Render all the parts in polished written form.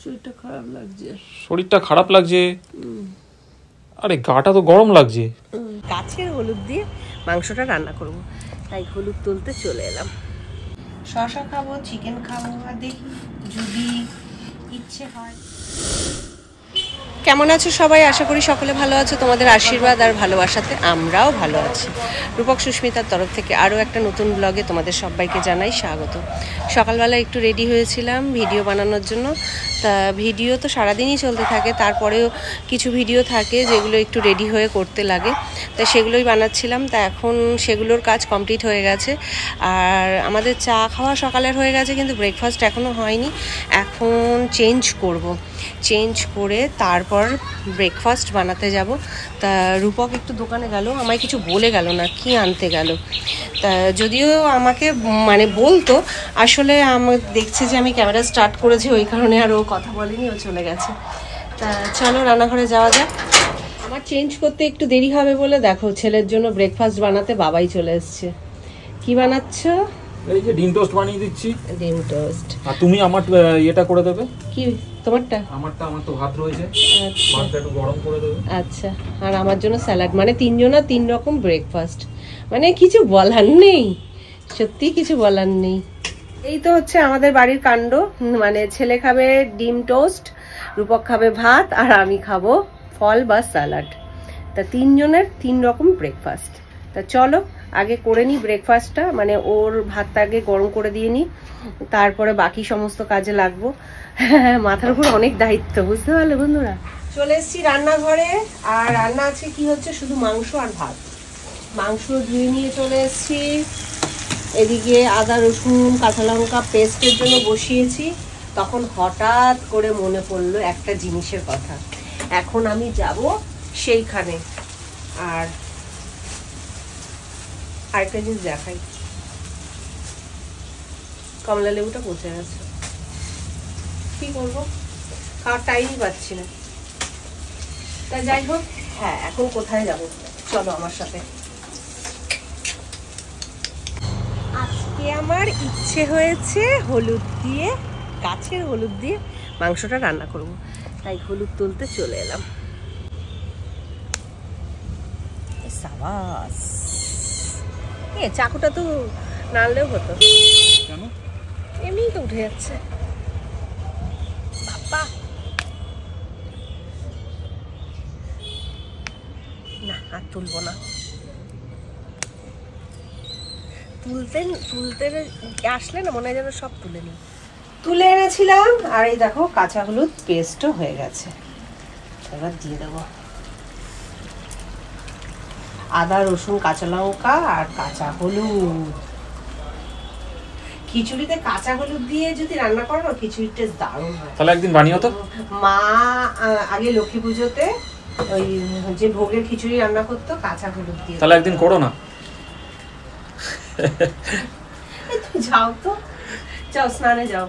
শরীরটা খারাপ লাগছে। শরীরটা খারাপ লাগছে? আরে গাটা তো গরম লাগছে। গাছের হলুদ দিয়ে মাংসটা রান্না করব, তাই হলুদ তুলতে চলে এলাম। শসা খাবো, চিকেন খাবো, আর দেখি যদি ইচ্ছে হয়। কেমন আছো সবাই? আশা করি সকলে ভালো আছো। তোমাদের আশীর্বাদ আর ভালোবাসাতে আমরাও ভালো আছি। রূপক সুস্মিতার তরফ থেকে আরও একটা নতুন ব্লগে তোমাদের সবাইকে জানাই স্বাগত। সকালবেলা একটু রেডি হয়েছিলাম ভিডিও বানানোর জন্য। তা ভিডিও তো সারাদিনই চলতে থাকে, তারপরেও কিছু ভিডিও থাকে যেগুলো একটু রেডি হয়ে করতে লাগে, তা সেগুলোই বানাচ্ছিলাম। তা এখন সেগুলোর কাজ কমপ্লিট হয়ে গেছে। আর আমাদের চা খাওয়া সকালের হয়ে গেছে, কিন্তু ব্রেকফাস্ট এখনও হয়নি। এখন চেঞ্জ করে তারপর ব্রেকফাস্ট বানাতে যাব। তা রূপক একটু দোকানে গেল, আমায় কিছু বলে গেল না কি আনতে গেল। তা যদিও আমাকে মানে বলতো, আসলে আমার দেখছে যে আমি ক্যামেরা স্টার্ট করেছি, ওই কারণে আর ও কথা বলেনি, ও চলে গেছে। তা চলো রান্নাঘরে যাওয়া যাক। আমার চেঞ্জ করতে একটু দেরি হবে বলে দেখো ছেলের জন্য ব্রেকফাস্ট বানাতে বাবাই চলে এসছে। কি বানাচ্ছ? এই যে ডিম টোস্ট বানিয়ে দিচ্ছি। ডিম টোস্ট। আর তুমি আমার এটা করে দেবে। কি তোমারটা? আমার তো ভাত রয়েছে, ভাতটা একটু গরম করে দেবে। আচ্ছা। আর আমার জন্য স্যালাড, মানে তিনজনা তিন রকম ব্রেকফাস্ট, মানে কিছু বলার নেই, সত্যি কিছু বলার নেই। এই তো হচ্ছে আমাদের বাড়ির কাণ্ড। মানে ছেলে খাবে ডিম টোস্ট, রূপক খাবে ভাত, আর আমি খাবো ফল বা স্যালাড। তা তিনজনের তিন রকম ব্রেকফাস্ট। তা চলো আগে করে নিই ব্রেকফাস্টটা, মানে ওর ভাতটা আগে গরম করে দিয়ে নিই, তারপরে বাকি সমস্ত কাজে লাগবো। মাথার উপর অনেক দায়িত্ব, বুঝতে পারলে বন্ধুরা। চলে এসেছি রান্নাঘরে, আর রান্না আছে কি হচ্ছে শুধু মাংস আর ভাত। মাংস ধুয়ে নিয়ে চলে এসেছি। এদিকে আদা রসুন কাঁচা লঙ্কা পেস্টের জন্য বসিয়েছি। তখন হঠাৎ করে মনে পড়লো একটা জিনিসের কথা, এখন আমি যাব সেইখানে। আর আরেকটা জিনিস দেখাই, কমলা লেবুটা পচে গেছে, কি করবো, খাওয়ার টাইমই পাচ্ছি না। তা যাই হোক, হ্যাঁ এখন কোথায় যাব চলো আমার সাথে। আজকে আমার ইচ্ছে হয়েছে হলুদ দিয়ে, গাছের হলুদ দিয়ে মাংসটা রান্না করব, তাই হলুদ তুলতে চলে এলাম। সাবাস, চাকুটা তো নাড়লেও হতো, এমনিই তো উঠে যাচ্ছে। বাবা না, আর তুলবো না। তুলতে আসলে না মনে হয় যেন সব তুলে এনেছিলাম। আর এই দেখো কাঁচা হলুদ পেস্টও হয়ে গেছে, এবার দিয়ে দেবো আদা রসুন কাঁচা লঙ্কা আর কাঁচা হলুদ। খিচুড়িতে কাঁচা হলুদ দিয়ে যদি রান্না করো না, খিচুড়ির টেস্ট দারুণ হয়। তাহলে একদিন বানিও তো। মা আগে লক্ষ্মী পুজোতে ওই যে ভোগের খিচুড়ি রান্না করতো কাঁচা হলুদ দিয়ে। তাহলে একদিন করো না। যাও তো, যাও স্নানে যাও।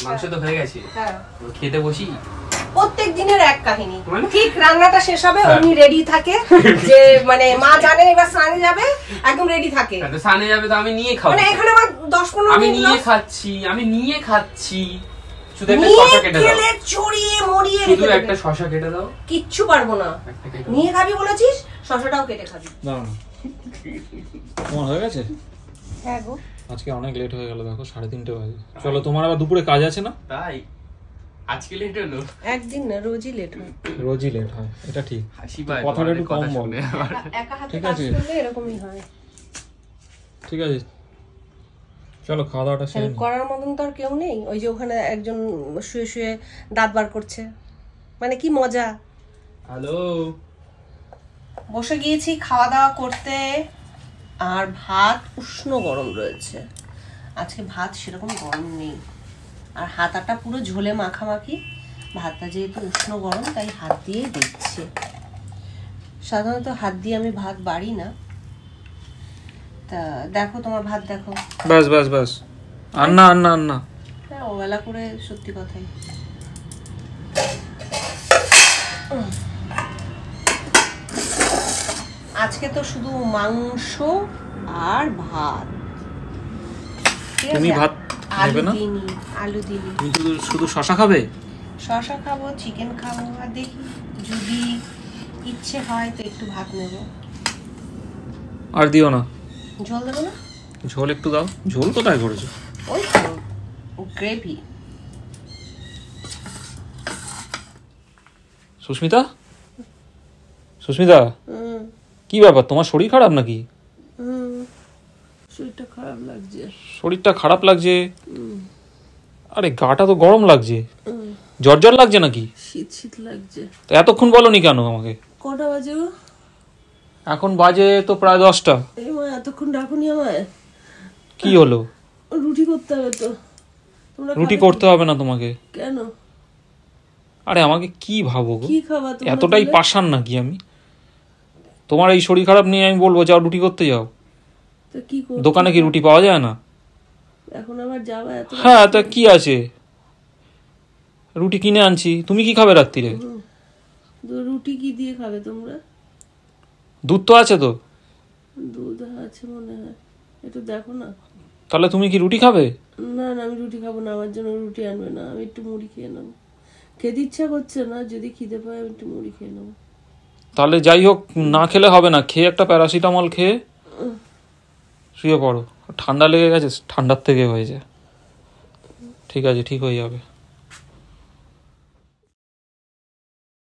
মাংস তো হয়ে গেছে, হ্যাঁ খেতে বসি। প্রত্যেক দিনের এক কাহিনী, ঠিক রান্নাটা শেষ হবে উনি রেডি থাকে, যে মানে মা জানে এবার স্নানে যাবে, একদম রেডি থাকে। স্নানে যাবে তো আমি নিয়ে খাবো, মানে এখানে আমার 10-15 আমি নিয়ে খাচ্ছি। শুধু একটা শসা কেটে দাও, চড়িয়ে মরিয়ে শুধু একটা শসা কেটে দাও। কিচ্ছু পারবো না, নিয়ে খাবি বলেছিস, শসাটাও কেটে খাবি। না তোমার হয়ে গেছে? হ্যাঁ গো, আজকে অনেক লেট হয়ে গেল, দেখো 3:30 বাজে। চলো, তোমার আবার দুপুরে কাজ আছে না? তাই আজকে লেট হলো? একদিন না, রোজই লেট হয়। রোজই লেট হয়, এটা ঠিক। হাসি পায়, কথাটা একটু কম বল। একা হাতে কাজ করলে এরকমই হয়। ঠিক আছে চলো খাওয়া দাওয়াটা সেরে নিই। করার মতন তো আর কেউ নেই। ওই যে ওখানে একজন শুয়ে শুয়ে দাঁত বার করছে, মানে কি মজা। হ্যালো, বসে গিয়েছি খাওয়া দাওয়া করতে। আর ভাত উষ্ণ গরম রয়েছে, আজকে ভাত সেরকম গরম নেই। আর হাতাটা পুরো ঝোলে মাখামাখি, ভাতটা যেহেতু উষ্ণ গরম তাই হাত দিয়েই দিচ্ছি। সাধারণত হাত দিয়ে আমি ভাত বাড়ি না। তা দেখো তোমার ভাত দেখো। বাস বাস বাস, আন্না হ্যাঁ ওবেলা করে, সত্যি কথাই। আজকে তো শুধু মাংস আর ভাত। তুমি ভাত নেবে না? আলু দিইনি। তুমি শুধু শসা খাবে? শশা খাবো, চিকেন খাবো, আর দেখি যদি ইচ্ছে হয় তো একটু ভাত নেবো। আর দিও না, ঝোল দেবো না? ঝোল একটু দাও। ঝোল কোথায় করেছো? ওই তো গ্রেভি। সুস্মিতা, সুস্মিতা, কি ব্যাপার, তোমার শরীর খারাপ নাকি? শরীরটা খারাপ লাগছে। শরীরটা খারাপ লাগছে? আরে গাটা তো গরম লাগছে, জ্বর জ্বর লাগছে নাকি? শীত শীত লাগছে। তো এতক্ষণ বলনি কেন আমাকে? কটা বাজে গো? এখন বাজে তো প্রায় 10টা। এই মা, এতক্ষণ ডাকুনি আমায়? কি হলো? রুটি করতে হবে তো। তোমরা রুটি খাবে করতে হবে না তোমাকে। কেন? আরে আমাকে কি ভাবো গো? কি খাবা তোমরা? এতটাই তাহলে? পাষাণ নাকি আমি? তোমার এই শরীর খারাপ নিয়ে আমি বলবো যাও রুটি করতে যাও? তো কি করব? দোকানে কি রুটি পাওয়া যায় না? এখন আবার যাবা এত? হ্যাঁ, তা কি আছে, রুটি কিনে আনছি। তুমি কি খাবে রাত্রিরে? রুটি কি দিয়ে খাবে তোমরা? দুধ তো আছে তো। দুধ আছে মনে হয়, একটু দেখো না। তাহলে তুমি কি রুটি খাবে? না না, আমি রুটি খাবো না, আমার জন্য রুটি আনবে না। আমি একটু মুড়ি খেয়ে নেবো। খেতে ইচ্ছা করছে না, যদি খিদে পায় আমি একটু মুড়ি খেয়ে নেবো। তাহলে যাই হোক, না খেলে হবে না, খেয়ে একটা প্যারাসিটামল খেয়ে শুয়ে পড়ো। ঠান্ডা লেগে গেছে, ঠান্ডার থেকে হয়েছে। ঠিক আছে, ঠিক হয়ে যাবে।